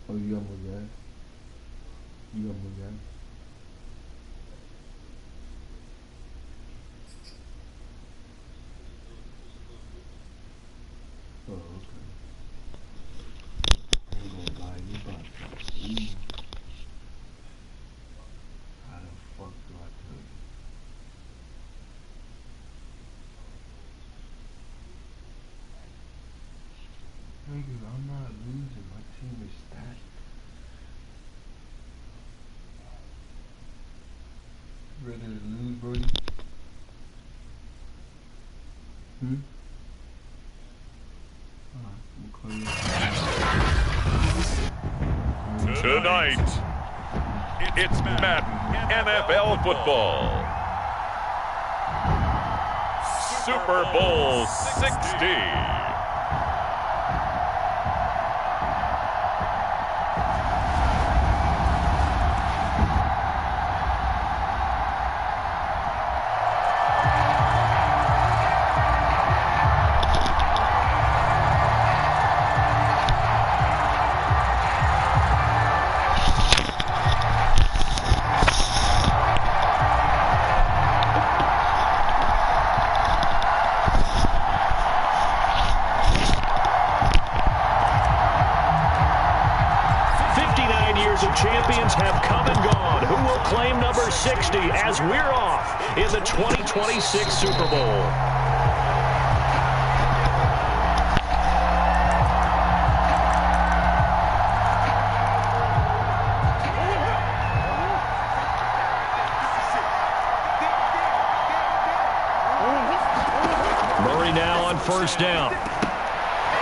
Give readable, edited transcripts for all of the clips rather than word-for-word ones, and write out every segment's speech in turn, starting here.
Oh, you got more gas? You got more gas? Oh, okay. I ain't gonna lie, you about to. How the fuck do I tell you? Nigga, I'm not losing. My team is stacked. Ready to lose, Brody? Tonight, it's Madden NFL football. Super Bowl 60. Champions have come and gone. Who will claim number 60 as we're off in the 2026 Super Bowl? Murray now on first down.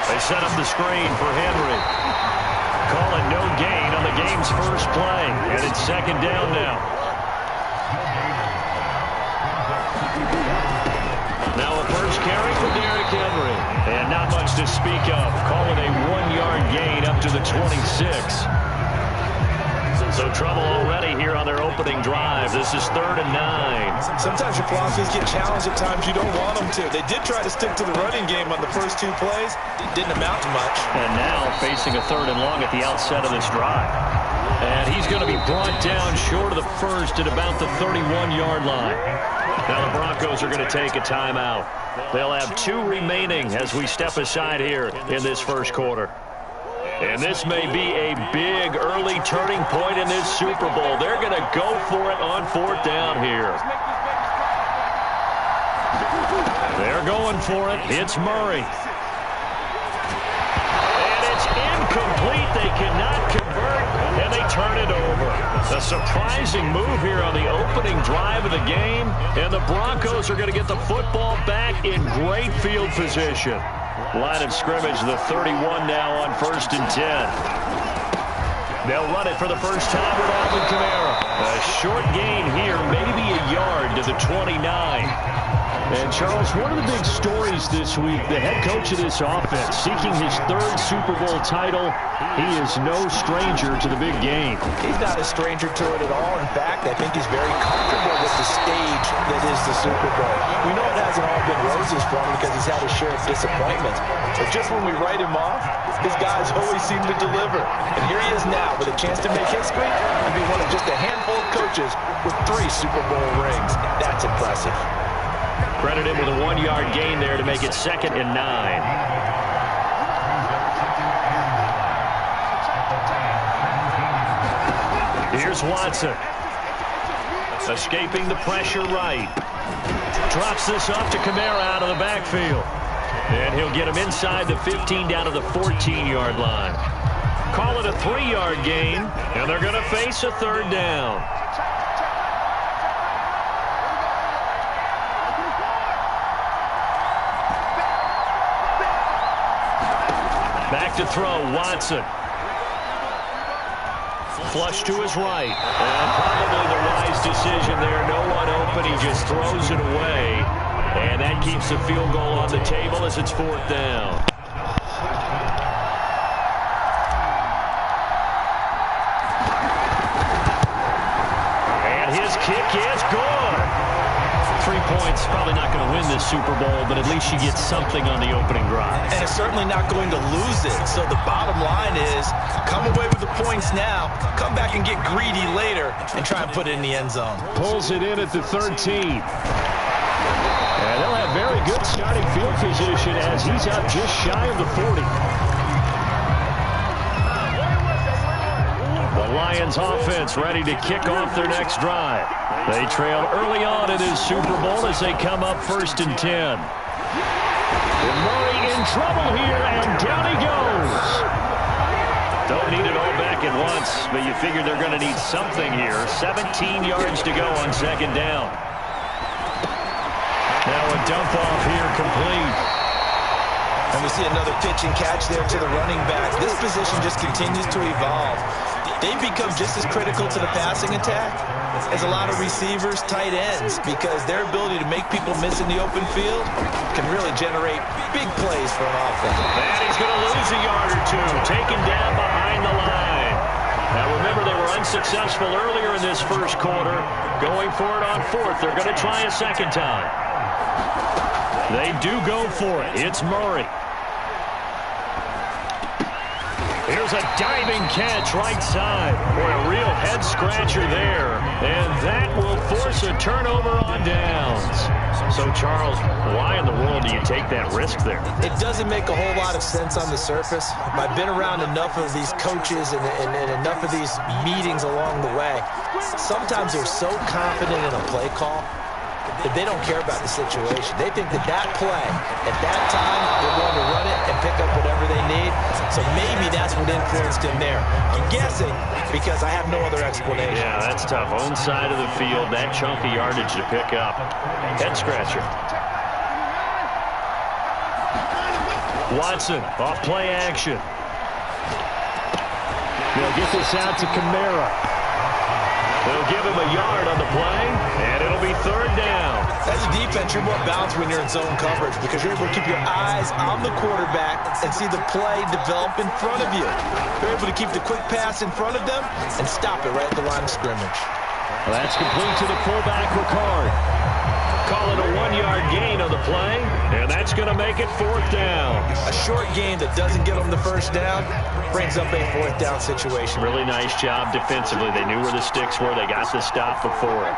They set up the screen for Henry. Call it no gain on the game's first play, and it's second down now. Now a first carry for Derrick Henry, and not much to speak of. Call it a 1-yard gain up to the 26. So trouble already here on their opening drive. This is 3rd and 9. Sometimes your philosophies get challenged at times you don't want them to. They did try to stick to the running game on the first 2 plays. It didn't amount to much. And now facing a 3rd and long at the outset of this drive. And he's going to be brought down short of the first at about the 31-yard line. Now the Broncos are going to take a timeout. They'll have 2 remaining as we step aside here in this first quarter. And this may be a big early turning point in this Super Bowl. They're going to go for it on 4th down here. They're going for it. It's Murray. And it's incomplete. They cannot convert, and they turn it over. A surprising move here on the opening drive of the game, and the Broncos are going to get the football back in great field position. Line of scrimmage, the 31 now on 1st and 10. They'll run it for the first time with Alvin Kamara. A short gain here, maybe a yard to the 29. And, Charles, one of the big stories this week, the head coach of this offense, seeking his 3rd Super Bowl title. He is no stranger to the big game. He's not a stranger to it at all. In fact, I think he's very comfortable with the stage that is the Super Bowl. We know it hasn't all been roses for him because he's had a share of disappointments. But just when we write him off, his guys always seem to deliver. And here he is now with a chance to make history and be one of just a handful of coaches with 3 Super Bowl rings. That's impressive. Credit him with a 1-yard gain there to make it 2nd and 9. Here's Watson. Escaping the pressure right. Drops this off to Kamara out of the backfield. And he'll get him inside the 15 down to the 14-yard line. Call it a 3-yard gain, and they're going to face a 3rd down. Back to throw, Watson. Flush to his right. And probably the wise decision there. No one open. He just throws it away. And that keeps the field goal on the table as it's 4th down. And his kick is good. 3 points, probably not going to win this Super Bowl, but at least she gets something on the opening drive. And it's certainly not going to lose it. So the bottom line is, come away with the points now, come back and get greedy later, and try and put it in the end zone. Pulls it in at the 13. And they'll have very good starting field position as he's out just shy of the 40. The Lions offense ready to kick off their next drive. They trail early on in his Super Bowl as they come up 1st and 10. And Murray in trouble here, and down he goes. Don't need it all back at once, but you figure they're going to need something here. 17 yards to go on 2nd down. Now a dump off here complete. And we see another pitch and catch there to the running back. This position just continues to evolve. They become just as critical to the passing attack as a lot of receivers, tight ends, because their ability to make people miss in the open field can really generate big plays for an offense. And he's going to lose a yard or two, taken down behind the line. Now remember, they were unsuccessful earlier in this first quarter. Going for it on 4th. They're going to try a second time. They do go for it. It's Murray. Here's a diving catch right side. Boy, a real head-scratcher there. And that will force a turnover on downs. So, Charles, why in the world do you take that risk there? It doesn't make a whole lot of sense on the surface. I've been around enough of these coaches and enough of these meetings along the way. Sometimes they're so confident in a play call that they don't care about the situation. They think that that play, at that time, they're going to run it and pick up whatever they need. So maybe that's what influenced him there. I'm guessing because I have no other explanation. Yeah, that's tough. Own side of the field, that chunk of yardage to pick up. Head scratcher. Watson, off play action. They'll get this out to Kamara. They'll give him a yard on the play, and it'll be 3rd down. As a defense, you're more balanced when you're in zone coverage because you're able to keep your eyes on the quarterback and see the play develop in front of you. You're able to keep the quick pass in front of them and stop it right at the line of scrimmage. Well, that's complete to the fullback, Ricard. Call it a 1-yard gain on the play, and that's going to make it 4th down. A short gain that doesn't get them the 1st down brings up a 4th down situation. Really nice job defensively. They knew where the sticks were. They got the stop before it.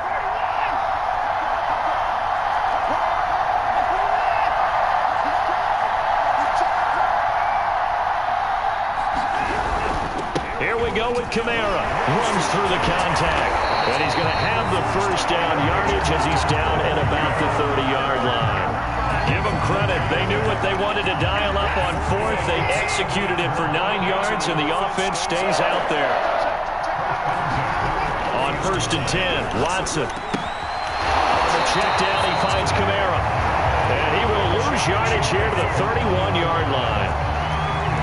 Here we go with Kamara. Runs through the contact. And he's going to have the 1st down yardage as he's down at about the 30-yard line. Give them credit. They knew what they wanted to dial up on 4th. They executed it for 9 yards, and the offense stays out there. On 1st and 10, Watson. On the check down, he finds Kamara. And he will lose yardage here to the 31-yard line.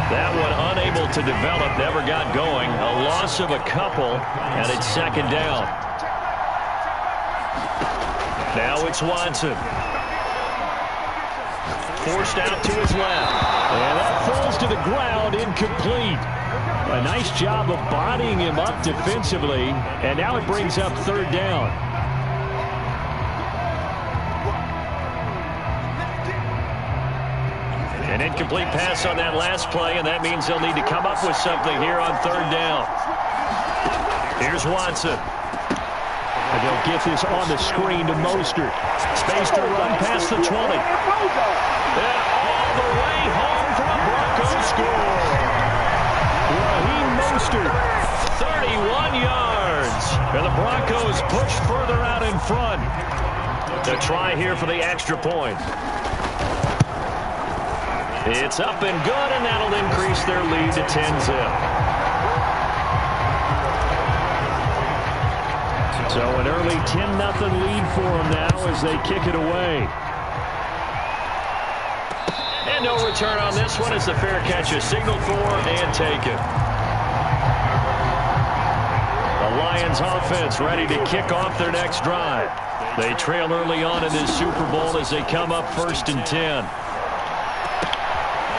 That one unable to develop, never got going. A loss of a couple, and it's 2nd down. Now it's Watson. Forced out to his left. And that falls to the ground, incomplete. A nice job of bodying him up defensively, and now it brings up 3rd down. An incomplete pass on that last play, and that means they'll need to come up with something here on 3rd down. Here's Watson. And they'll get this on the screen to Mostert. Space to run past the 20. And all the way home for a Broncos score. Raheem Mostert, 31 yards. And the Broncos push further out in front. The try here for the extra point. It's up and good, and that'll increase their lead to 10-zip. So an early 10-0 lead for them now as they kick it away. And no return on this one as the fair catch is signaled for and taken. The Lions offense ready to kick off their next drive. They trail early on in this Super Bowl as they come up 1st and 10.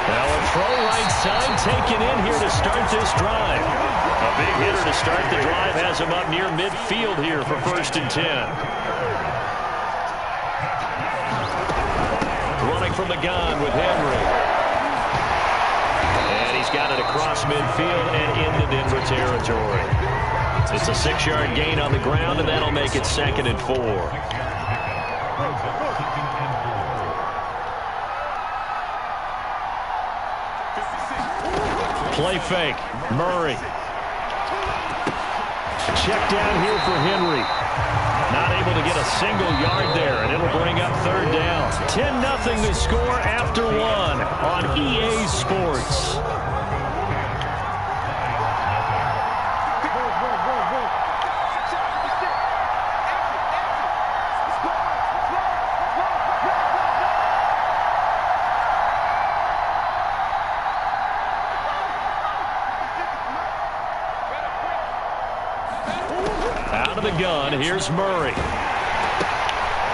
Now a throw right side taken in here to start this drive. A big hitter to start the drive has him up near midfield here for 1st and 10. running from the gun with Henry. And he's got it across midfield and into Denver territory. It's a 6-yard gain on the ground, and that'll make it 2nd and 4. Play fake. Murray. Check down here for Henry. Not able to get a single yard there, and it'll bring up 3rd down. 10-0 the score after 1 on EA Sports. Out of the gun, here's Murray.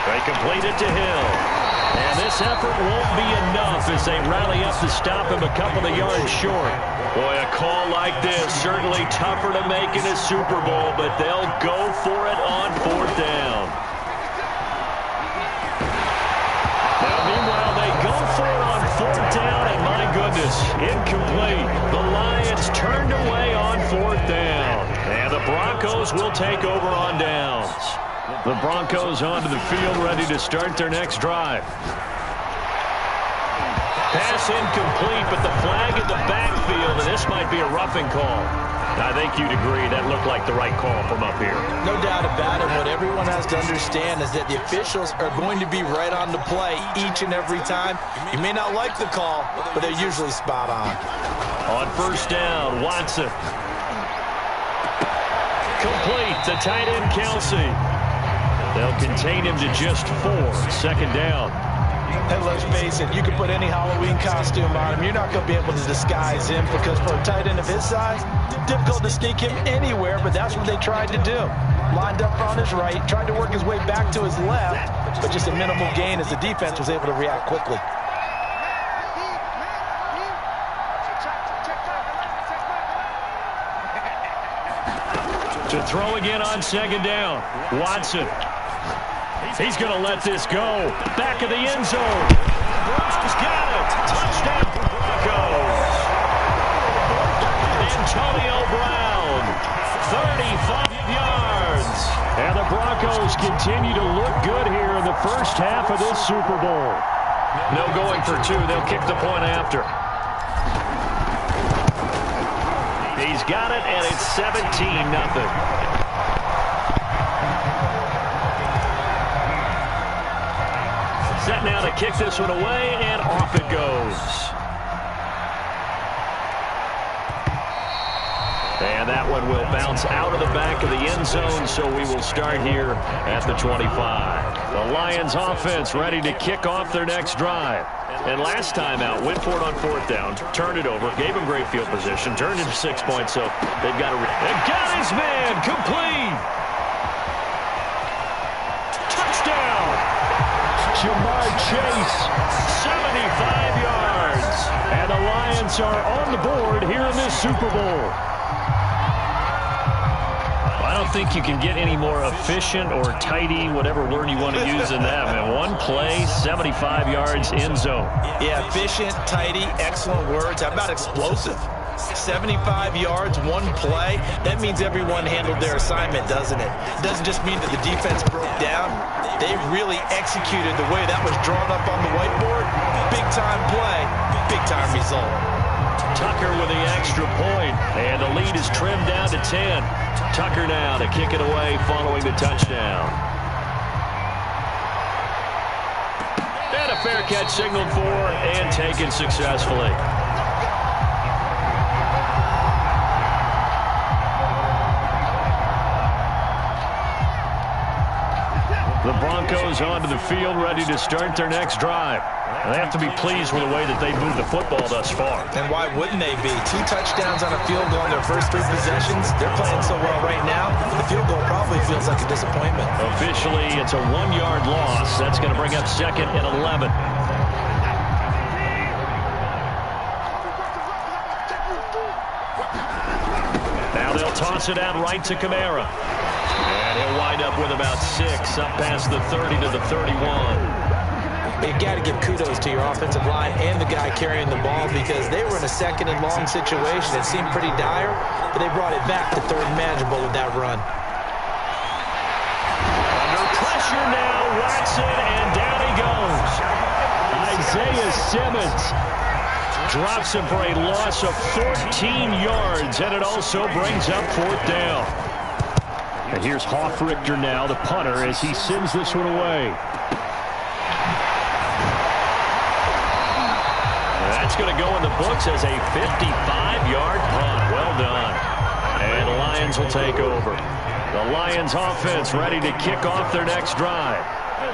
They complete it to Hill. And this effort won't be enough as they rally up to stop him a couple of yards short. Boy, a call like this, certainly tougher to make in a Super Bowl, but they'll go for it on 4th down. Now, meanwhile, they go for it on 4th down, and my goodness, incomplete. The Lions turned away on 4th down. And the Broncos will take over on downs. The Broncos onto the field, ready to start their next drive. Pass incomplete, but the flag in the backfield, and this might be a roughing call. I think you'd agree that looked like the right call from up here. No doubt about it. What everyone has to understand is that the officials are going to be right on the play each and every time. You may not like the call, but they're usually spot on. On 1st down, Watson. Complete to tight end Kelsey. They'll contain him to just 4. 2nd down. And let's face it, you can put any Halloween costume on him. You're not going to be able to disguise him because for a tight end of his size, difficult to sneak him anywhere, but that's what they tried to do. Lined up on his right, tried to work his way back to his left, but just a minimal gain as the defense was able to react quickly. To throw again on 2nd down. Watson. He's going to let this go. Back of the end zone. Brown's got it. Touchdown Broncos. Antonio Brown. 35 yards. And the Broncos continue to look good here in the first half of this Super Bowl. No going for 2. They'll kick the point after. He's got it, and it's 17-0. Set now to kick this one away, and off it goes. And that one will bounce out of the back of the end zone, so we will start here at the 25. The Lions offense ready to kick off their next drive. And last time out, went for it on 4th down, turned it over, gave him great field position, turned into 6 points, so they've got to... And got his man, complete! Touchdown! Jamar Chase, 75 yards. And the Lions are on the board here in this Super Bowl. I don't think you can get any more efficient or tidy, whatever word you want to use in that. Man, one play, 75 yards, end zone. Yeah, efficient, tidy, excellent words. How about explosive? 75 yards, one play. That means everyone handled their assignment, doesn't it? It doesn't just mean that the defense broke down. They really executed the way that was drawn up on the whiteboard. Big-time play, big-time result. Tucker with the extra point, and the lead is trimmed down to 10. Tucker now to kick it away following the touchdown. And a fair catch signaled for and taken successfully. The Broncos onto the field, ready to start their next drive. They have to be pleased with the way that they've moved the football thus far. And why wouldn't they be? 2 touchdowns on a field goal in their first 3 possessions. They're playing so well right now, the field goal probably feels like a disappointment. Officially, it's a 1-yard loss. That's going to bring up 2nd and 11. Now they'll toss it out right to Kamara. And he'll wind up with about 6, up past the 30 to the 31. You got to give kudos to your offensive line and the guy carrying the ball because they were in a second and long situation. It seemed pretty dire, but they brought it back to third and manageable with that run. Under pressure now, Watson, and down he goes. Isaiah Simmons drops him for a loss of 14 yards, and it also brings up fourth down. And here's Hoff-Richter now, the punter, as he sends this one away. That's going to go in the books as a 55-yard punt. Well done. And the Lions will take over. The Lions offense ready to kick off their next drive.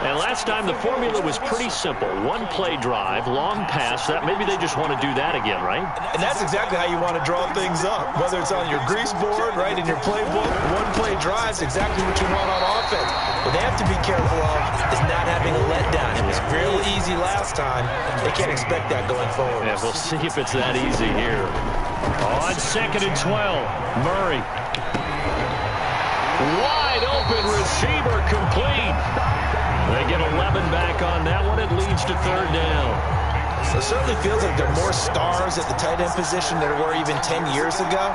And last time the formula was pretty simple. One-play drive, long pass. That maybe they just want to do that again, right? And that's exactly how you want to draw things up. Whether it's on your grease board, right, in your playbook, one-play drive is exactly what you want on offense. What they have to be careful of is not having a letdown. It was real easy last time. They can't expect that going forward. Yeah, we'll see if it's that easy here. On 2nd and 12, Murray. Wide open receiver complete. They get 11 back on that one. It leads to third down. So it certainly feels like there are more stars at the tight end position than there were even 10 years ago.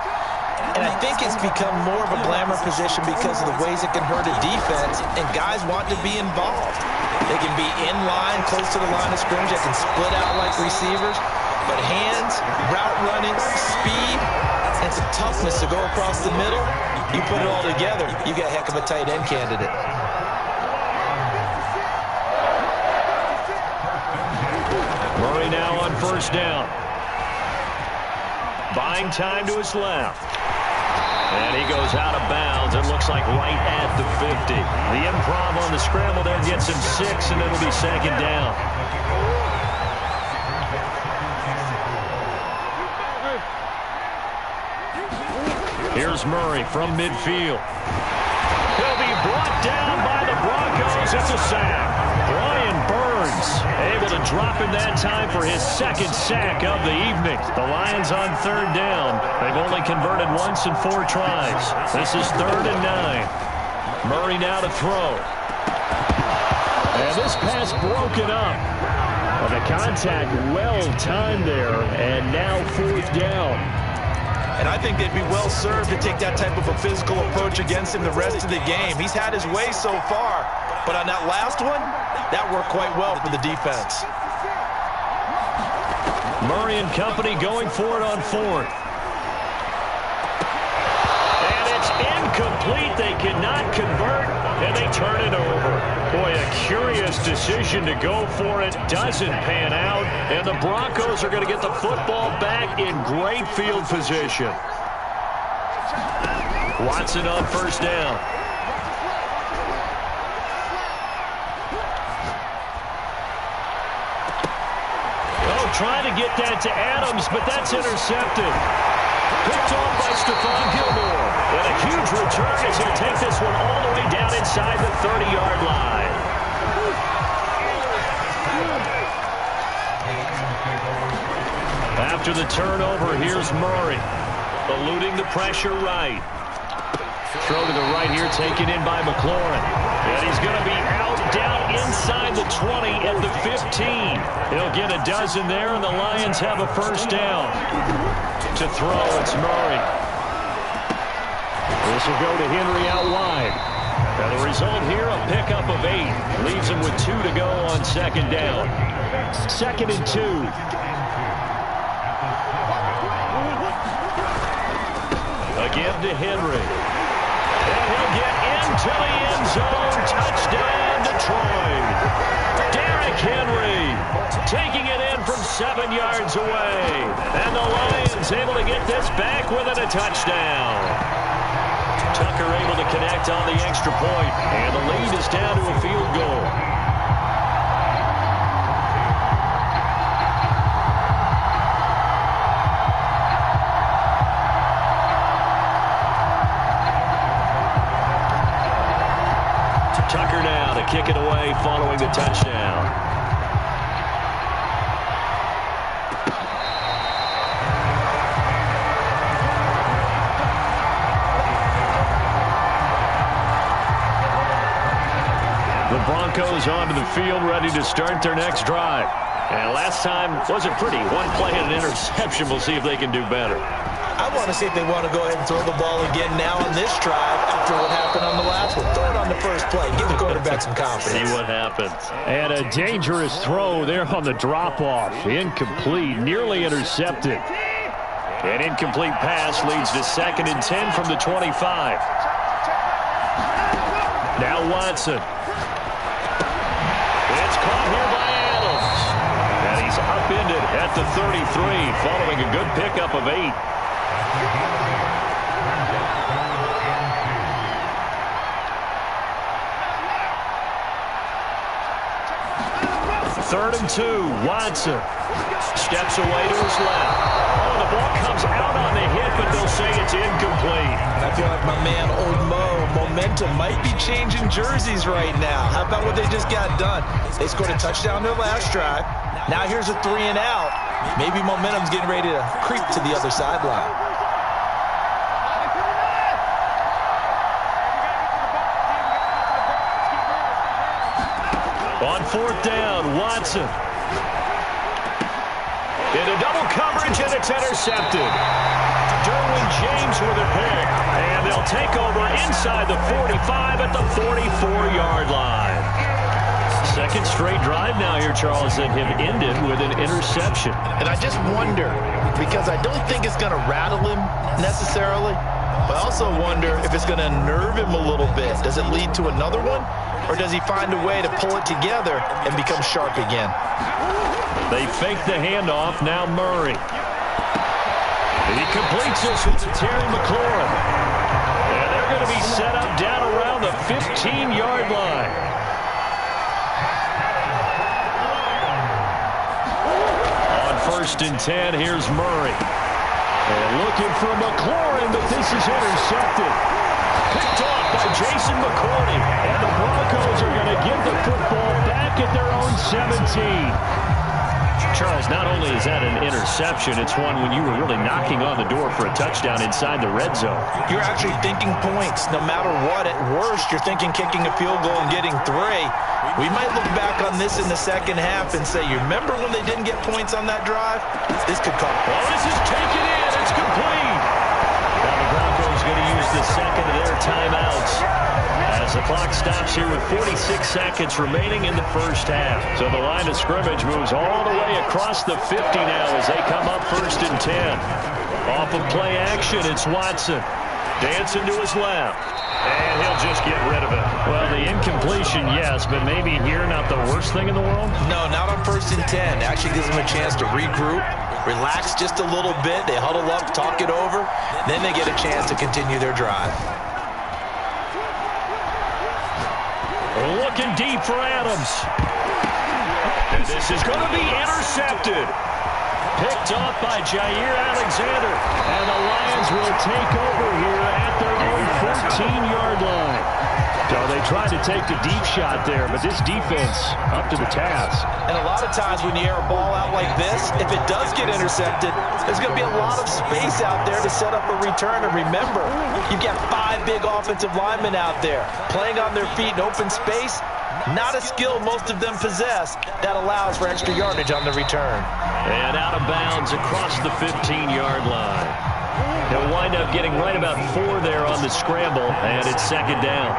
And I think it's become more of a glamour position because of the ways it can hurt a defense, and guys want to be involved. They can be in line, close to the line of scrimmage. They can split out like receivers. But hands, route running, speed, and some toughness to go across the middle, you put it all together, you got a heck of a tight end candidate. Murray now on first down. Buying time to his left. And he goes out of bounds. It looks like right at the 50. The improv on the scramble there gets him 6, and it'll be second down. Here's Murray from midfield. He'll be brought down by the Broncos. It's a sack. Brian Burns able to drop him that time for his second sack of the evening. The Lions on third down. They've only converted once in 4 tries. This is 3rd and 9. Murray now to throw. And this pass broken up. Well, the contact well timed there, and now 4th down. And I think they'd be well served to take that type of a physical approach against him the rest of the game. He's had his way so far, but on that last one, that worked quite well for the defense. Murray and company going for it on 4th. And it's incomplete. They cannot convert, and they turn it over. Boy, a curious decision to go for it. Doesn't pan out, and the Broncos are going to get the football back in great field position. Watson on first down. Oh, trying to get that to Adams, but that's intercepted. Picked off by Stephon Gilmore. And a huge return as he'll take this one all the way down inside the 30-yard line. After the turnover, here's Murray. Eluding the pressure right. Throw to the right here, taken in by McLaurin. And he's going to be out, down inside the 20 at the 15. He'll get a dozen there, and the Lions have a first down. To throw, it's Murray. This will go to Henry out wide. And the result here, a pickup of 8. Leaves him with 2 to go on second down. 2nd and 2. Again to Henry. And he'll get into the end zone. Touchdown, Detroit. Derrick Henry taking it in from 7 yards away. And the Lions able to get this back within a touchdown. Tucker able to connect on the extra point. And the lead is down to a field goal. Tucker now to kick it away following the touchdown. The Broncos is onto the field, ready to start their next drive. And last time wasn't pretty. One play and an interception. We'll see if they can do better. I want to see if they want to go ahead and throw the ball again now on this drive after what happened on the last one. Throw it on the first play. Give the quarterback some confidence. See what happens. And a dangerous throw there on the drop-off. Incomplete. Nearly intercepted. An incomplete pass leads to 2nd and 10 from the 25. Now Watson. It's caught here by Adams. And he's upended at the 33 following a good pickup of 8. Third and 2. Watson steps away to his left. Oh, the ball comes out on the hit, but they'll say it's incomplete. I feel like my man, Old Mo, momentum might be changing jerseys right now. How about what they just got done? They scored a touchdown their last drive. Now here's a 3 and out. Maybe momentum's getting ready to creep to the other sideline. On 4th down, Watson. Into double coverage, and it's intercepted. Derwin James with a pick. And they'll take over inside the 45 at the 44-yard line. Second straight drive now here, Charles, that have ended with an interception. And I just wonder, because I don't think it's going to rattle him necessarily, but I also wonder if it's going to unnerve him a little bit. Does it lead to another one? Or does he find a way to pull it together and become sharp again? They fake the handoff. Now Murray. And he completes this with Terry McLaurin. And they're going to be set up down around the 15-yard line. On 1st and 10, here's Murray. And looking for McLaurin, but this is intercepted. Picked off by Jason McCourty. And the Broncos are going to give the football back at their own 17. Charles, not only is that an interception, it's one when you were really knocking on the door for a touchdown inside the red zone. You're actually thinking points. No matter what, at worst, you're thinking kicking a field goal and getting 3. We might look back on this in the second half and say, you remember when they didn't get points on that drive? This could come. Oh, this is taken in. It's complete. Now the Broncos going to use the second of their timeouts as the clock stops here with 46 seconds remaining in the first half. So the line of scrimmage moves all the way across the 50 now as they come up 1st and 10. Off of play action, it's Watson. Dancing to his left. And he'll just get rid of it. Well, the incompletion, yes, but maybe here not the worst thing in the world? No, not on 1st and 10. Actually gives them a chance to regroup, relax just a little bit. They huddle up, talk it over. Then they get a chance to continue their drive. Looking deep for Adams. And this is going to be intercepted. Picked off by Jair Alexander. And the Lions will take over here at their own 14-yard line. So they tried to take the deep shot there, but this defense up to the task. And a lot of times when you air a ball out like this, if it does get intercepted, there's going to be a lot of space out there to set up a return. And remember, you've got 5 big offensive linemen out there playing on their feet in open space. Not a skill most of them possess that allows for extra yardage on the return. And out of bounds across the 15-yard line. He'll wind up getting right about 4 there on the scramble, and it's 2nd down.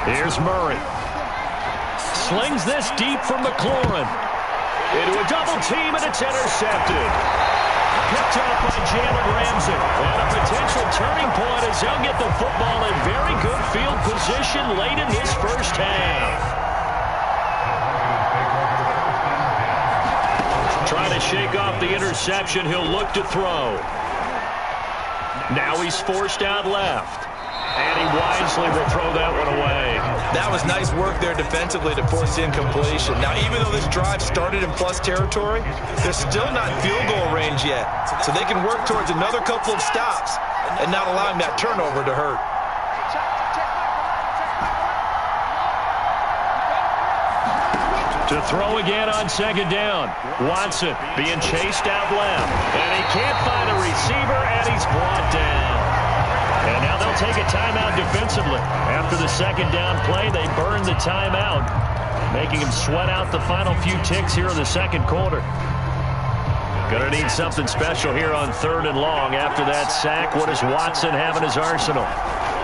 Here's Murray. Slings this deep for McLaurin. Into a double team, and it's intercepted. Picked up by Jalen Ramsey. And a potential turning point as they'll get the football in very good field position late in this first half. Trying to shake off the interception. He'll look to throw. Now he's forced out left. And he wisely will throw that one away. That was nice work there defensively to force incompletion. Now, even though this drive started in plus territory, they're still not field goal range yet. So they can work towards another couple of stops and not allowing that turnover to hurt. To throw again on 2nd down. Watson being chased out left. And he can't find a receiver, and he's brought down. And now they'll take a timeout defensively. After the second down play, they burn the timeout, making him sweat out the final few ticks here in the second quarter. Going to need something special here on 3rd and long. After that sack, what does Watson have in his arsenal?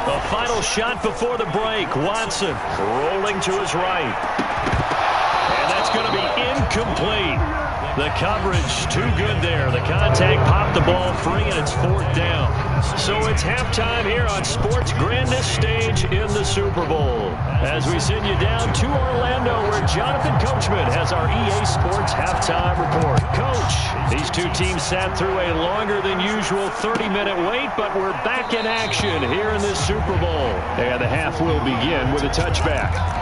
The final shot before the break. Watson rolling to his right. And that's going to be incomplete. The coverage too good there. The contact popped the ball free, and it's 4th down. So it's halftime here on sports' grandest stage in the Super Bowl. As we send you down to Orlando, where Jonathan Coachman has our EA Sports halftime report. Coach, these two teams sat through a longer than usual 30-minute wait, but we're back in action here in this Super Bowl. And the half will begin with a touchback.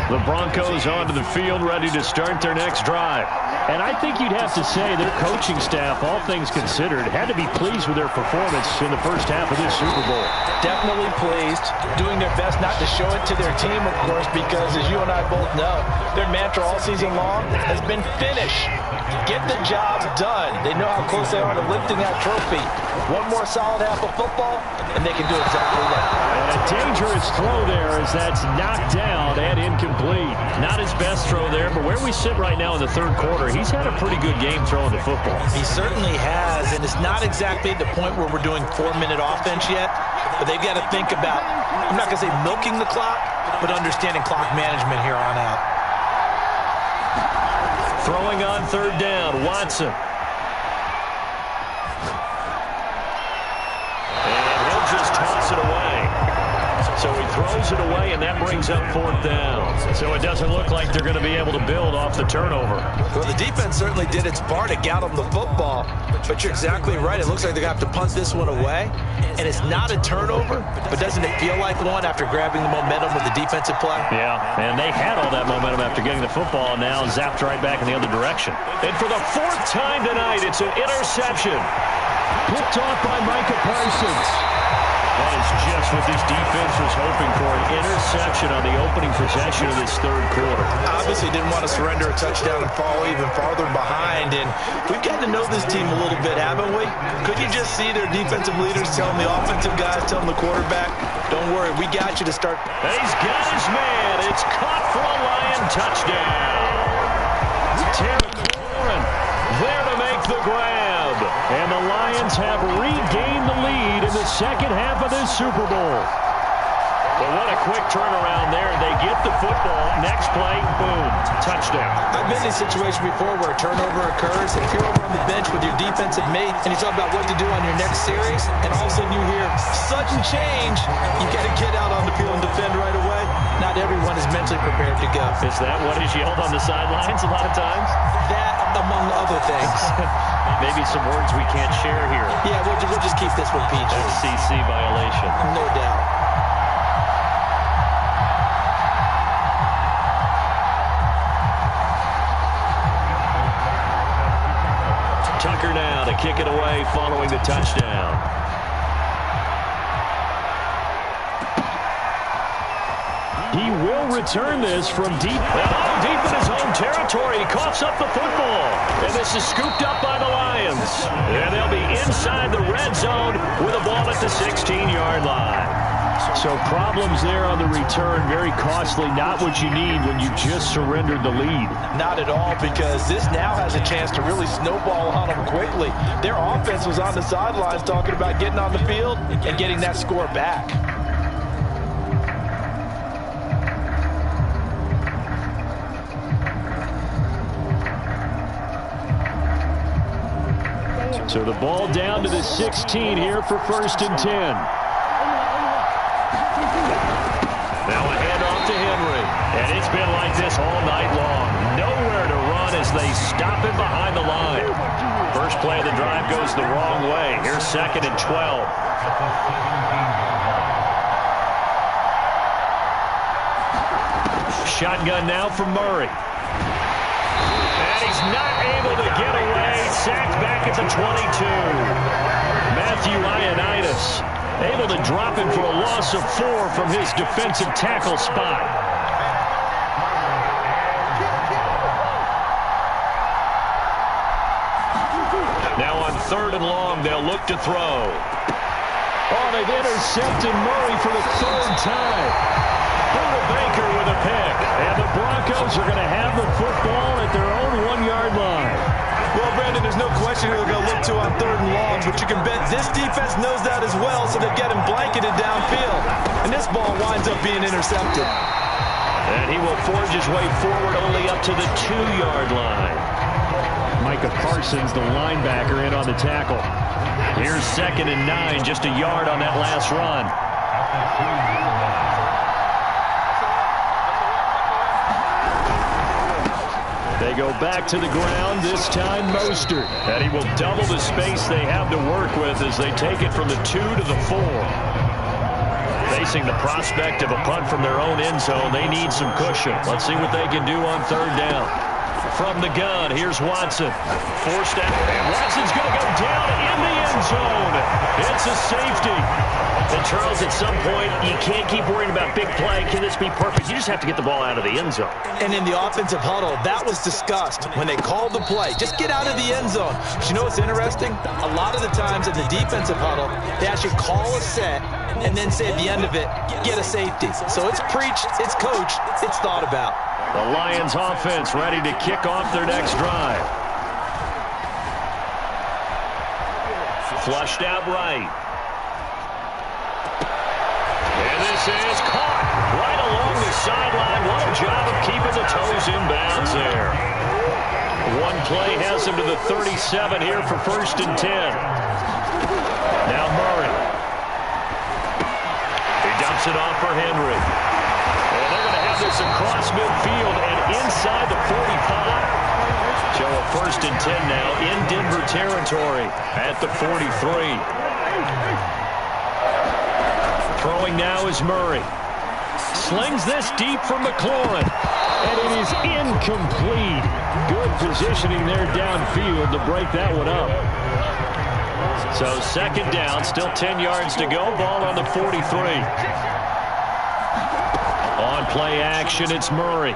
The Broncos onto the field, ready to start their next drive. And I think you'd have to say their coaching staff, all things considered, had to be pleased with their performance in the first half of this Super Bowl. Definitely pleased, doing their best not to show it to their team, of course, because as you and I both know, their mantra all season long has been finish. Get the job done. They know how close they are to lifting that trophy. One more solid half of football, and they can do exactly that. And a dangerous throw there as that's knocked down and incomplete. Not his best throw there, but where we sit right now in the third quarter, he's had a pretty good game throwing the football. He certainly has, and it's not exactly the point where we're doing 4-minute offense yet, but they've got to think about, I'm not going to say milking the clock, but understanding clock management here on out. Throwing on 3rd down, Watson. And he'll just toss it away. So he throws it away, and that brings up 4th down. So it doesn't look like they're going to be able to build off the turnover. Well, the defense certainly did its part to get them the football, but you're exactly right. It looks like they're going to have to punt this one away, and it's not a turnover, but doesn't it feel like one after grabbing the momentum with the defensive play? Yeah, and they had all that momentum after getting the football, and now zapped right back in the other direction. And for the 4th time tonight, it's an interception. Picked off by Micah Parsons. That is just what this defense was hoping for, an interception on the opening possession of this third quarter. Obviously didn't want to surrender a touchdown and fall even farther behind, and we've gotten to know this team a little bit, haven't we? Could you just see their defensive leaders telling the offensive guys, telling the quarterback, don't worry, we got you to start. He's got his man. It's caught for a Lion touchdown. Terry Warren there to make the grab. And the Lions have regained the lead in the second half of this Super Bowl. But what a quick turnaround there. They get the football. Next play, boom, touchdown. I've been in a situation before where a turnover occurs. If you're over on the bench with your defensive mate and you talk about what to do on your next series, and all of a sudden you hear sudden change, you got to get out on the field and defend right away. Not everyone is mentally prepared to go. Is that what is yelled on the sidelines a lot of times? That, among other things. Maybe some words we can't share here. Yeah, we'll just keep this one PG. FCC violation. No doubt. Tucker now to kick it away following the touchdown. He will return this from deep in his own territory. He coughs up the football. And this is scooped up by the Lions. And they'll be inside the red zone with a ball at the 16-yard line. So problems there on the return, very costly. Not what you need when you just surrendered the lead. Not at all, because this now has a chance to really snowball on them quickly. Their offense was on the sidelines talking about getting on the field and getting that score back. So the ball down to the 16 here for 1st and 10. Now a handoff to Henry. And it's been like this all night long. Nowhere to run as they stop him behind the line. First play of the drive goes the wrong way. Here's 2nd and 12. Shotgun now for Murray. And he's not able to get away. Sacked back at the 22. Matthew Ioannidis able to drop him for a loss of 4 from his defensive tackle spot. 3rd and long. They'll look to throw. Oh, they've intercepted Murray for the 3rd time. Buda Baker with a pick. And the Broncos are going to have the football at their own 1-yard line. Well, Brandon, there's no question who they're going to look to on 3rd and long, but you can bet this defense knows that as well, so they're getting blanketed downfield. And this ball winds up being intercepted. And he will forge his way forward only up to the 2-yard line. Micah Parsons, the linebacker, in on the tackle. Here's 2nd and 9, just a yard on that last run. They go back to the ground, this time Mostert. And he will double the space they have to work with as they take it from the 2 to the 4. Facing the prospect of a punt from their own end zone, they need some cushion. Let's see what they can do on 3rd down. From the gun, here's Watson. Forced out, and Watson's going to go down in the end zone. It's a safety. And Charles, at some point, you can't keep worrying about big play. Can this be perfect? You just have to get the ball out of the end zone. And in the offensive huddle, that was discussed when they called the play. Just get out of the end zone. But you know what's interesting? A lot of the times in the defensive huddle, they actually call a set and then say at the end of it, get a safety. So it's preached, it's coached, it's thought about. The Lions offense ready to kick off their next drive. Flushed out right. And this is caught right along the sideline. What a job of keeping the toes in bounds there. One play has him to the 37 here for 1st and 10. Now Murray. He dumps it off for Henry. And they're going to have this across midfield and inside the 45. So a 1st and 10 now in Denver territory at the 43. Throwing now is Murray. Slings this deep from McLaurin. And it is incomplete. Good positioning there downfield to break that one up. So 2nd down, still 10 yards to go. Ball on the 43. On play action, it's Murray.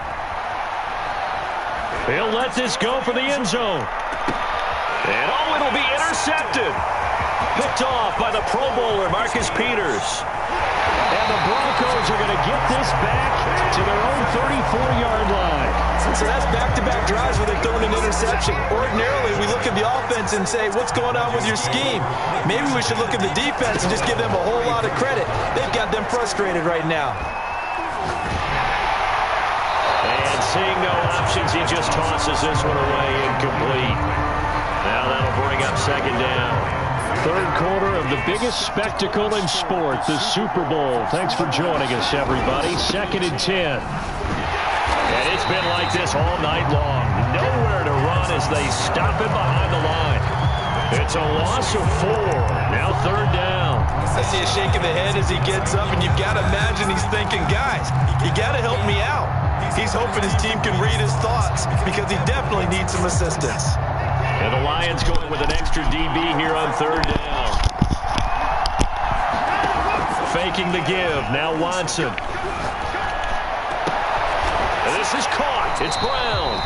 He'll let this go for the end zone. And oh, it'll be intercepted. Picked off by the Pro Bowler, Marcus Peters. And the Broncos are going to get this back to their own 34-yard line. So that's back-to-back drives where they've thrown an interception. Ordinarily, we look at the offense and say, what's going on with your scheme? Maybe we should look at the defense and just give them a whole lot of credit. They've got them frustrated right now. And seeing no options, he just tosses this one away, incomplete. Now that'll bring up 2nd down. 3rd quarter of the biggest spectacle in sport, the Super Bowl. Thanks for joining us, everybody. 2nd and 10. And it's been like this all night long. Nowhere to run as they stop him behind the line. It's a loss of 4. Now 3rd down. I see a shake of the head as he gets up, and you've got to imagine he's thinking, guys, you got to help me out. He's hoping his team can read his thoughts because he definitely needs some assistance. And the Lions going with an extra DB here on 3rd down. Faking the give. Now Watson. And this is caught. It's Brown.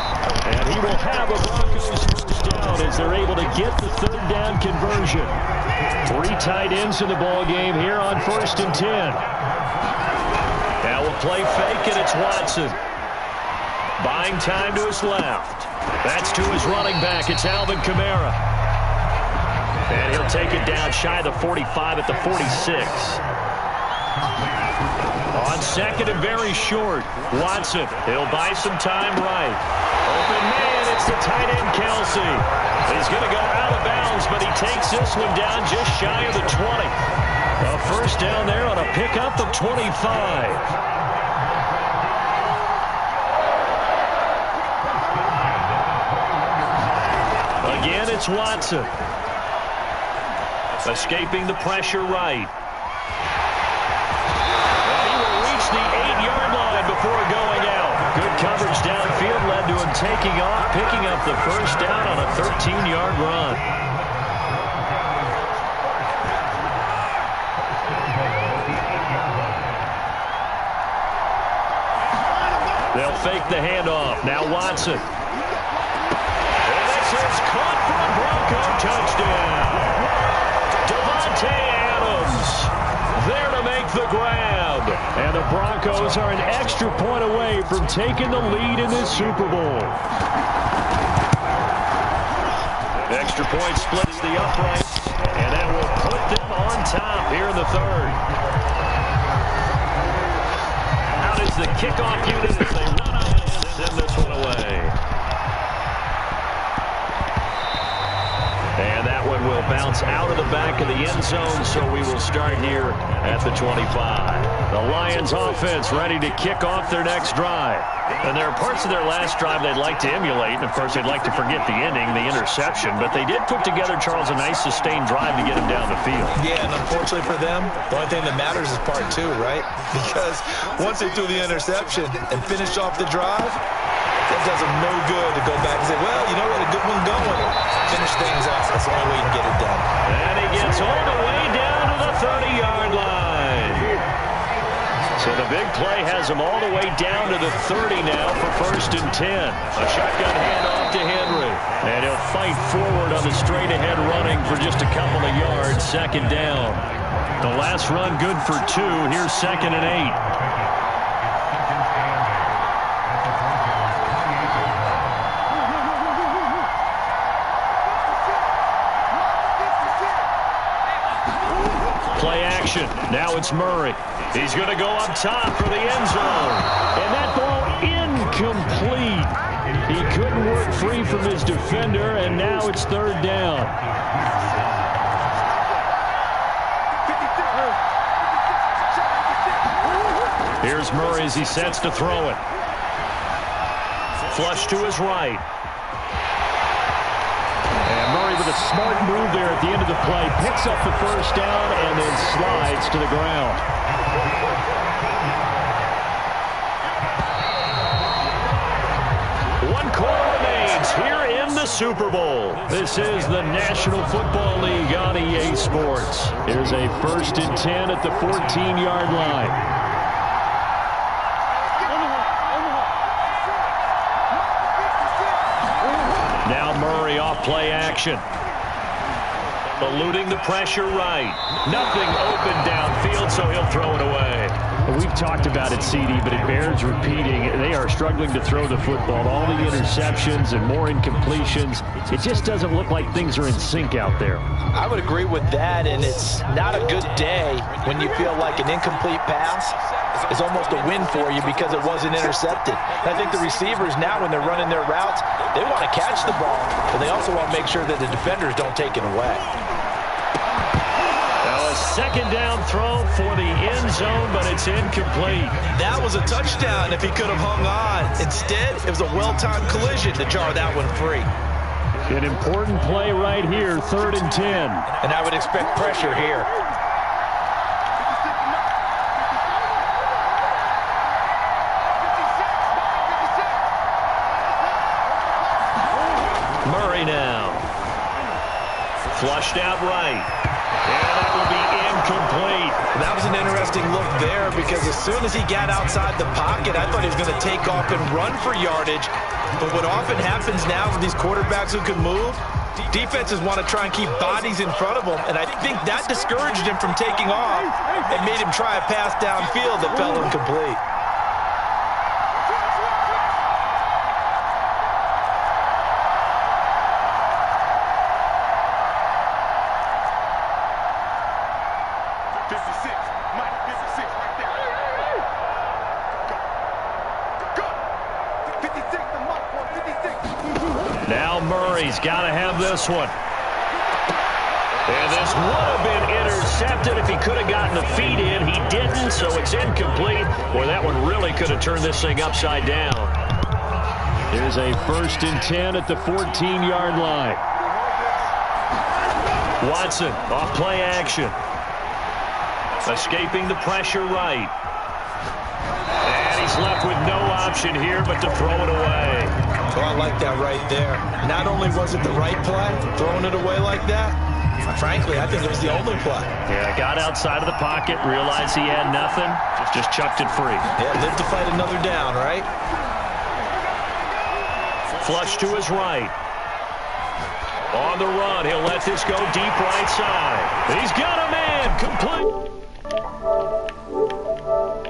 And he will have a Broncos first down as they're able to get the 3rd down conversion. 3 tight ends in the ball game here on 1st and 10. Now we'll play fake, and it's Watson. Buying time to his left. That's to his running back. It's Alvin Kamara. And he'll take it down shy of the 45 at the 46. On 2nd and very short. Watson. He'll buy some time right. Open man. It's the tight end, Kelsey. He's going to go out of bounds, but he takes this one down just shy of the 20. A 1st down there on a pickup of 25. Again, it's Watson. Escaping the pressure right. And he will reach the 8-yard line before going out. Good coverage downfield led to him taking off, picking up the 1st down on a 13-yard run. They'll fake the handoff. Now Watson. And this is It's caught for a Bronco touchdown. Devontae Adams there to make the grab. And the Broncos are an extra point away from taking the lead in this Super Bowl. Extra point splits the uprights, and that will put them on top here in the third. Out is the kickoff unit as they run out and send this one away. And that one will bounce out of the back of the end zone, so we will start here at the 25. The Lions offense ready to kick off their next drive. And there are parts of their last drive they'd like to emulate, and of course they'd like to forget the ending, the interception, but they did put together, Charles, a nice sustained drive to get him down the field. Yeah, and unfortunately for them, the only thing that matters is part two, right? Because once they threw the interception and finished off the drive, that does them no good to go back and say, well, you know what, a good one going. Finish things off. That's the only way you can get it done. And he gets all the way down to the 30-yard line. So the big play has him all the way down to the 30 now for 1st and 10. A shotgun handoff to Henry. And he'll fight forward on the straight-ahead running for just a couple of yards. 2nd down. The last run good for 2. Here's 2nd and 8. Play action. Now it's Murray. He's going to go up top for the end zone. And that ball incomplete. He couldn't work free from his defender, and now it's 3rd down. Here's Murray as he sets to throw it. Flush to his right. Murray with a smart move there at the end of the play. Picks up the 1st down and then slides to the ground. One quarter remains here in the Super Bowl. This is the National Football League on EA Sports. Here's a 1st and 10 at the 14-yard line. Now Murray off play action. Eluding the pressure right. Nothing open downfield, so he'll throw it away. We've talked about it, CD, but it bears repeating. They are struggling to throw the football. All the interceptions and more incompletions. It just doesn't look like things are in sync out there. I would agree with that, and it's not a good day when you feel like an incomplete pass is almost a win for you because it wasn't intercepted. And I think the receivers now, when they're running their routes, they want to catch the ball, but they also want to make sure that the defenders don't take it away. Now a 2nd down throw for the end zone, but it's incomplete. That was a touchdown if he could have hung on. Instead, it was a well-timed collision to jar that one free. An important play right here, 3rd and 10. And I would expect pressure here. Murray now. Flushed out right. And that will be incomplete. That was an interesting look there because as soon as he got outside the pocket, I thought he was going to take off and run for yardage. But what often happens now with these quarterbacks who can move, defenses want to try and keep bodies in front of them, and I think that discouraged him from taking off and made him try a pass downfield that fell incomplete. Now Murray's got to have this one. And this would have been intercepted if he could have gotten the feet in. He didn't, so it's incomplete. Boy, that one really could have turned this thing upside down. Here's a 1st and 10 at the 14-yard line. Watson off play action. Escaping the pressure right. And he's left with no option here but to throw it away. Well, I like that right there. Not only was it the right play, throwing it away like that, frankly, I think it was the only play. Yeah, got outside of the pocket, realized he had nothing, just chucked it free. Yeah, lived to fight another down, right? Flush to his right. On the run, he'll let this go deep right side. He's got a man complete.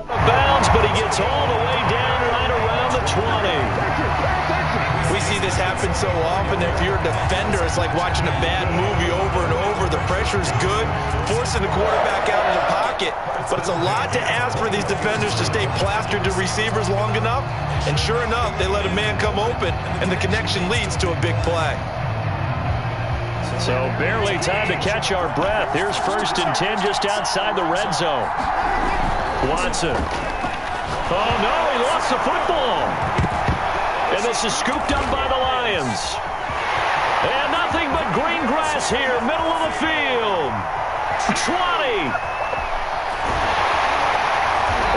Bounds, but he gets all the way down right around the 20. We see this happen so often. If you're a defender, it's like watching a bad movie over and over. The pressure's good, forcing the quarterback out of the pocket. But it's a lot to ask for these defenders to stay plastered to receivers long enough. And sure enough, they let a man come open, and the connection leads to a big play. So barely time to catch our breath. Here's 1st and 10 just outside the red zone. Watson. Oh, no, he lost the football. And this is scooped up by the Lions. And nothing but green grass here, middle of the field. 20.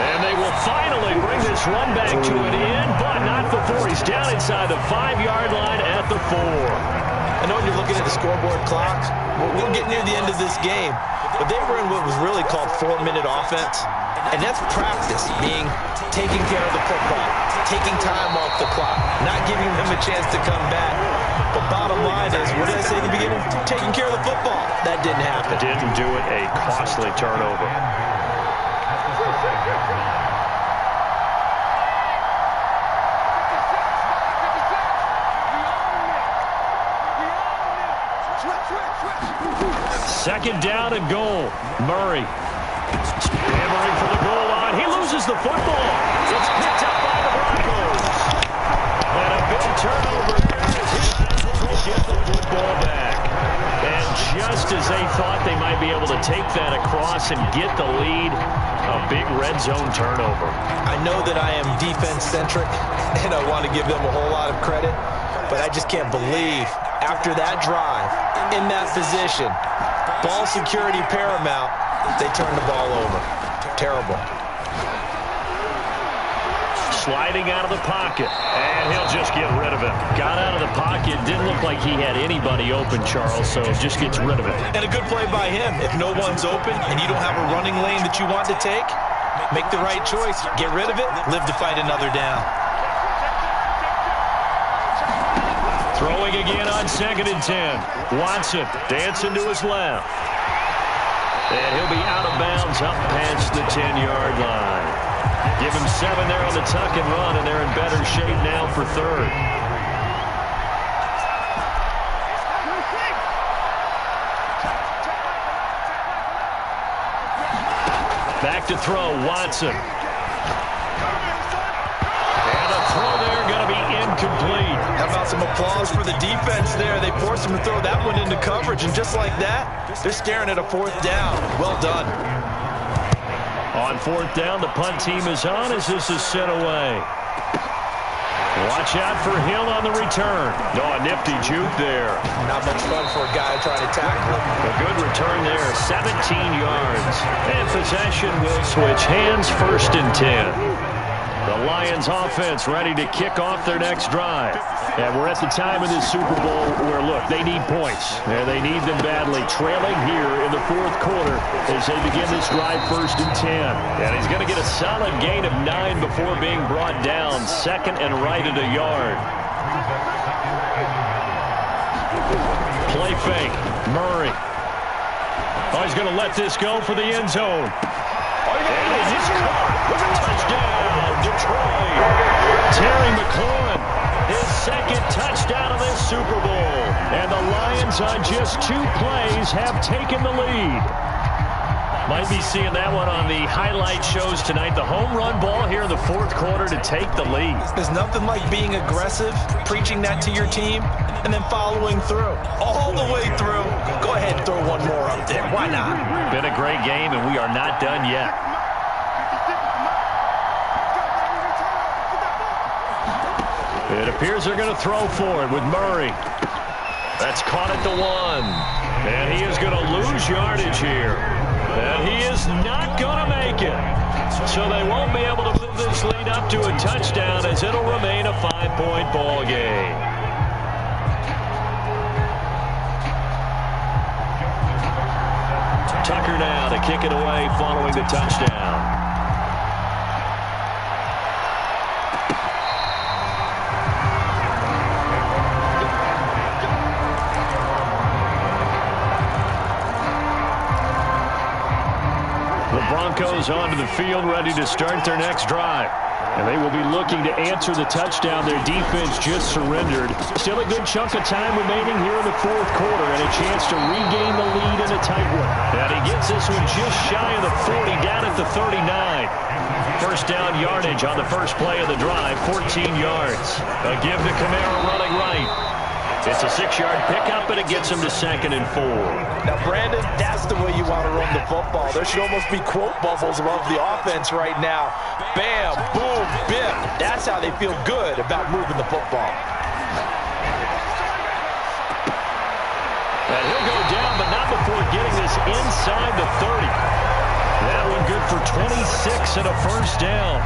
And they will finally bring this run back to an end, but not before he's down inside the 5-yard line at the 4. I know you're looking at the scoreboard clock. We're getting near the end of this game, but they were in what was really called 4-minute offense, and that's practice, being taking care of the football, taking time off the clock, not giving them a chance to come back. But bottom line is, what did I say at the beginning? Taking care of the football. That didn't happen. Didn't do it. A costly turnover. Second down and goal. Murray. Hammering for the goal line. He loses the football. It's picked up by the Broncos. And a big turnover. He'll get the football back. And just as they thought they might be able to take that across and get the lead, a big red zone turnover. I know that I am defense-centric, and I want to give them a whole lot of credit, but I just can't believe after that drive, in that position, ball security paramount, they turn the ball over. Terrible. Sliding out of the pocket, and he'll just get rid of it. Got out of the pocket, didn't look like he had anybody open, Charles, so just gets rid of it. And a good play by him. If no one's open and you don't have a running lane that you want to take, make the right choice. Get rid of it, live to fight another down. Throwing again on 2nd and 10. Watson dancing to his left. And he'll be out of bounds up past the 10-yard line. Give him 7 there on the tuck and run, and they're in better shape now for 3rd. Back to throw, Watson. And a throw there going to be incomplete. How about some applause for the defense there? They forced him to throw that one into coverage, and just like that, they're staring at a 4th down. Well done. On 4th down, the punt team is on as this is sent away. Watch out for Hill on the return. Oh, a nifty juke there. Not much fun for a guy trying to tackle him. A good return there, 17 yards. And possession will switch hands, 1st and 10. The Lions offense ready to kick off their next drive. And we're at the time of this Super Bowl where, look, they need points. And they need them badly, trailing here in the 4th quarter as they begin this drive, 1st and 10. And he's going to get a solid gain of 9 before being brought down, 2nd and right at a yard. Play fake, Murray. Oh, he's going to let this go for the end zone. And he's caught with a touchdown, Detroit. Terry McLaurin, his 2nd touchdown of this Super Bowl. And the Lions on just 2 plays have taken the lead. Might be seeing that one on the highlight shows tonight. The home run ball here in the 4th quarter to take the lead. There's nothing like being aggressive, preaching that to your team, and then following through. All the way through. Go ahead and throw one more up there. Why not? Been a great game, and we are not done yet. It appears they're going to throw for it with Murray. That's caught at the 1. And he is going to lose yardage here. And he is not going to make it. So they won't be able to move this lead up to a touchdown as it'll remain a 5-point ball game. Tucker now to kick it away following the touchdown. The Broncos onto the field, ready to start their next drive. And they will be looking to answer the touchdown their defense just surrendered. Still a good chunk of time remaining here in the fourth quarter and a chance to regain the lead in a tight one. And he gets this one just shy of the 40, down at the 39. First down yardage on the first play of the drive, 14 yards. A give to Kamara running right. It's a 6-yard pickup, and it gets him to 2nd and 4. Now, Brandon, that's the way you want to run the football. There should almost be quote bubbles above the offense right now. Bam, boom, bip. That's how they feel good about moving the football. And he'll go down, but not before getting this inside the 30. That one good for 26 and a first down.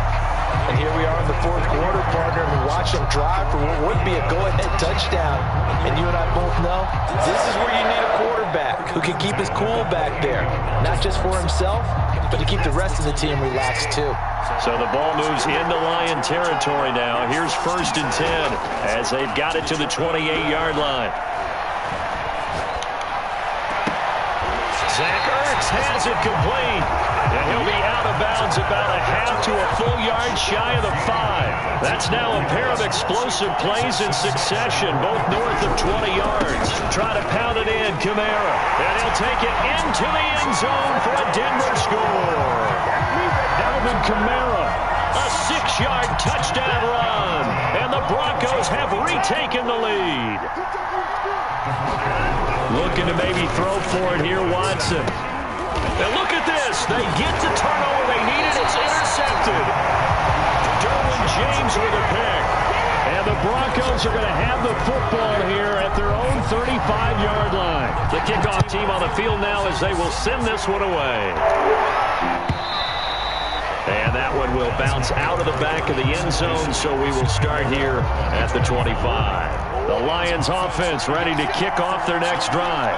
And here we are in the fourth quarter, partner, and we watch them drive for what would be a go-ahead touchdown. And you and I both know this is where you need a quarterback who can keep his cool back there. Not just for himself, but to keep the rest of the team relaxed too. So the ball moves into Lion territory now. Here's 1st and 10 as they've got it to the 28-yard line. Zachhh has it complete. And he'll be out of bounds about a half to a full yard shy of the 5. That's now a pair of explosive plays in succession, both north of 20 yards. Try to pound it in, Kamara. And he'll take it into the end zone for a Denver score. Alvin Kamara, a 6-yard touchdown run. And the Broncos have retaken the lead. Looking to maybe throw for it here, Watson. And look at this. They get the turnover they needed. It's intercepted. Derwin James with a pick. And the Broncos are going to have the football here at their own 35-yard line. The kickoff team on the field now as they will send this one away. And that one will bounce out of the back of the end zone, so we will start here at the 25. The Lions offense ready to kick off their next drive.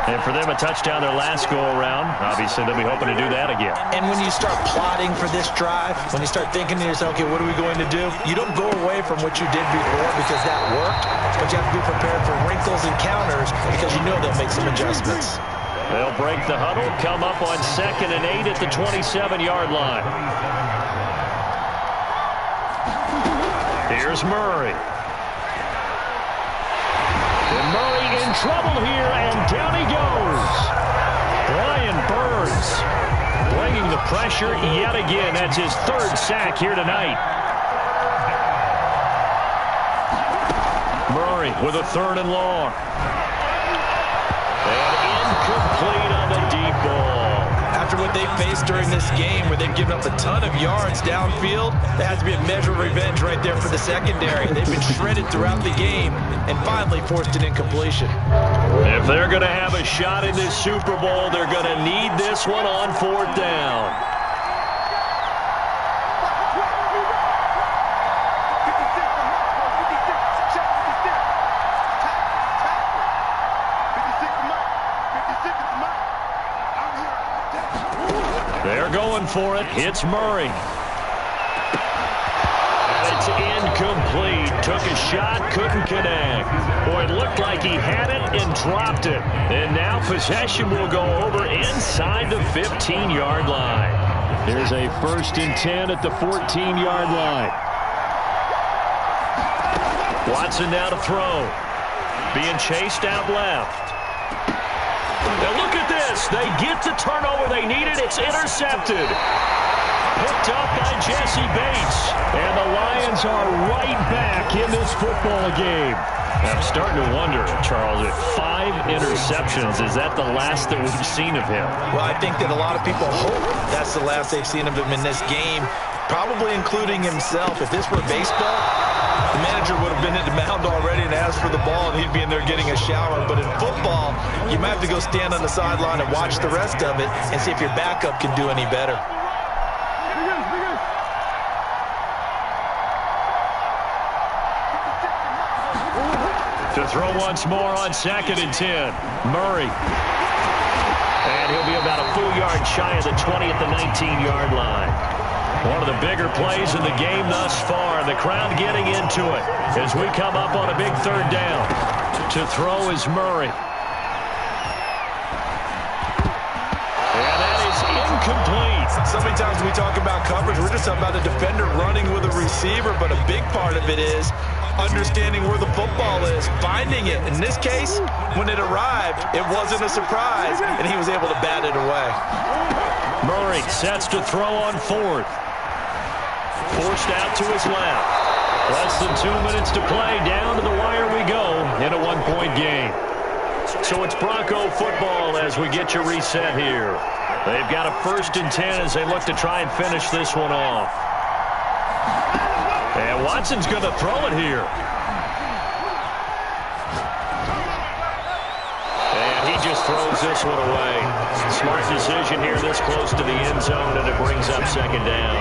And for them, a touchdown their last go-around. Obviously, they'll be hoping to do that again. And when you start plotting for this drive, when you start thinking to yourself, okay, what are we going to do? You don't go away from what you did before because that worked, but you have to be prepared for wrinkles and counters because you know they'll make some adjustments. They'll break the huddle, come up on 2nd and 8 at the 27-yard line. Here's Murray. And Murray in trouble here, and down he goes. Brian Burns bringing the pressure yet again. That's his 3rd sack here tonight. Murray with a 3rd and long. And incomplete on the deep ball. After what they faced during this game where they've given up a ton of yards downfield, there has to be a measure of revenge right there for the secondary. They've been shredded throughout the game and finally forced an incompletion. If they're going to have a shot in this Super Bowl, they're going to need this one on 4th down. They're going for it. It's Murray. And it's incomplete. Took a shot, couldn't connect. Boy, it looked like he had it and dropped it. And now possession will go over inside the 15-yard line. Here's a 1st and 10 at the 14-yard line. Watson now to throw. Being chased out left. Now look at this. They get the turnover they needed. It's intercepted. Picked up by Jesse Bates. And the Lions are right back in this football game. I'm starting to wonder, Charles, if 5 interceptions, is that the last that we've seen of him? Well, I think that a lot of people hope that's the last they've seen of him in this game, probably including himself. If this were baseball, the manager would have been at the mound already and asked for the ball, and he'd be in there getting a shower. But in football, you might have to go stand on the sideline and watch the rest of it and see if your backup can do any better. To throw once more on 2nd and 10. Murray. And he'll be about a full yard shy of the 20 at the 19-yard line. One of the bigger plays in the game thus far. The crowd getting into it as we come up on a big 3rd down. To throw is Murray. And that is incomplete. So many times when we talk about coverage, we're just talking about a defender running with a receiver, but a big part of it is understanding where the football is, finding it. In this case, when it arrived, it wasn't a surprise, and he was able to bat it away. Murray sets to throw on fourth. Forced out to his left. Less than 2 minutes to play. Down to the wire we go in a one-point game. So it's Bronco football as we get you reset here. They've got a 1st and 10 as they look to try and finish this one off. And Watson's going to throw it here. And he just throws this one away. Smart decision here this close to the end zone, and it brings up 2nd down.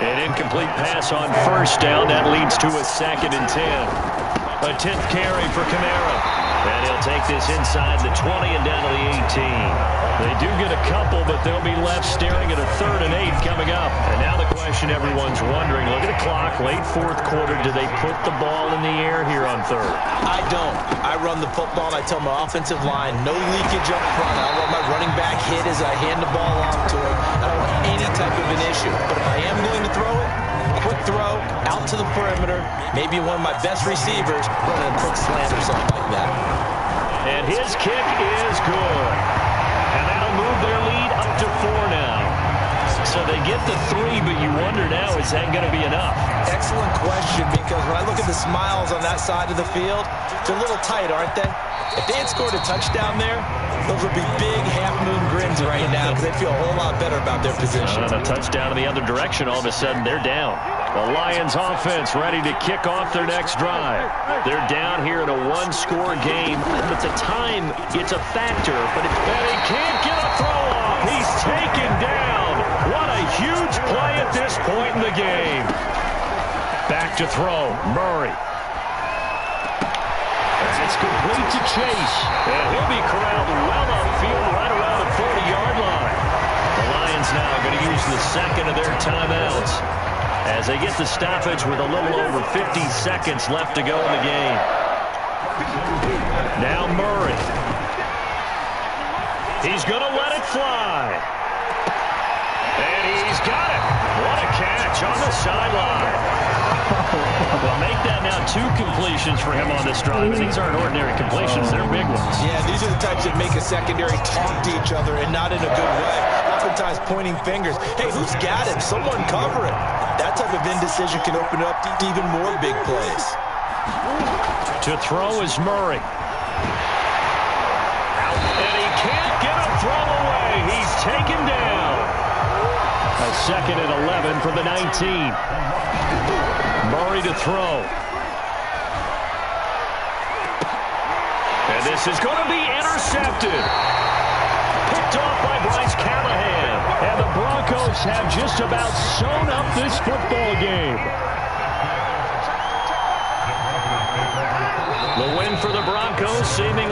An incomplete pass on 1st down. That leads to a 2nd and 10. A 10th carry for Kamara. And he'll take this inside the 20 and down to the 18. They do get a couple, but they'll be left staring at a 3rd and 8 coming up. And now the question everyone's wondering, look at the clock, late 4th quarter, do they put the ball in the air here on 3rd? I don't. I run the football, and I tell my offensive line, no leakage up front. I don't want my running back hit as I hand the ball off to him. I don't want any type of an issue. But if I am going to throw it, quick throw, out to the perimeter, maybe one of my best receivers running a quick slant or something like that. And his kick is good. And that'll move their lead up to 4 now. So they get the 3, but you wonder now, is that going to be enough? Excellent question, because when I look at the smiles on that side of the field, they're a little tight, aren't they? If they had scored a touchdown there, those would be big half-moon grins right now because they feel a whole lot better about their position. And a touchdown in the other direction, all of a sudden they're down. The Lions offense ready to kick off their next drive. They're down here in a 1-score game. At the time, it's a factor, but he can't get a throw off. He's taken down. What a huge play at this point in the game. Back to throw, Murray. It's complete to Chase. And he'll be corralled well upfield right around the 40-yard line. The Lions now going to use the 2nd of their timeouts as they get the stoppage with a little over 50 seconds left to go in the game. Now Murray. He's going to let it fly. And he's got it. What a catch on the sideline. Well, make that now 2 completions for him on this drive. And these aren't ordinary completions. They're big ones. Yeah, these are the types that make a secondary talk to each other and not in a good way. Oftentimes pointing fingers. Hey, who's got it? Someone cover it. That type of indecision can open up to even more big plays. To throw is Murray. And he can't get a throw away. He's taken down. A 2nd and 11 for the 19. Murray to throw. And this is going to be intercepted. Picked off by Bryce Callahan. And the Broncos have just about sewn up this football game. The win for the Broncos seeming...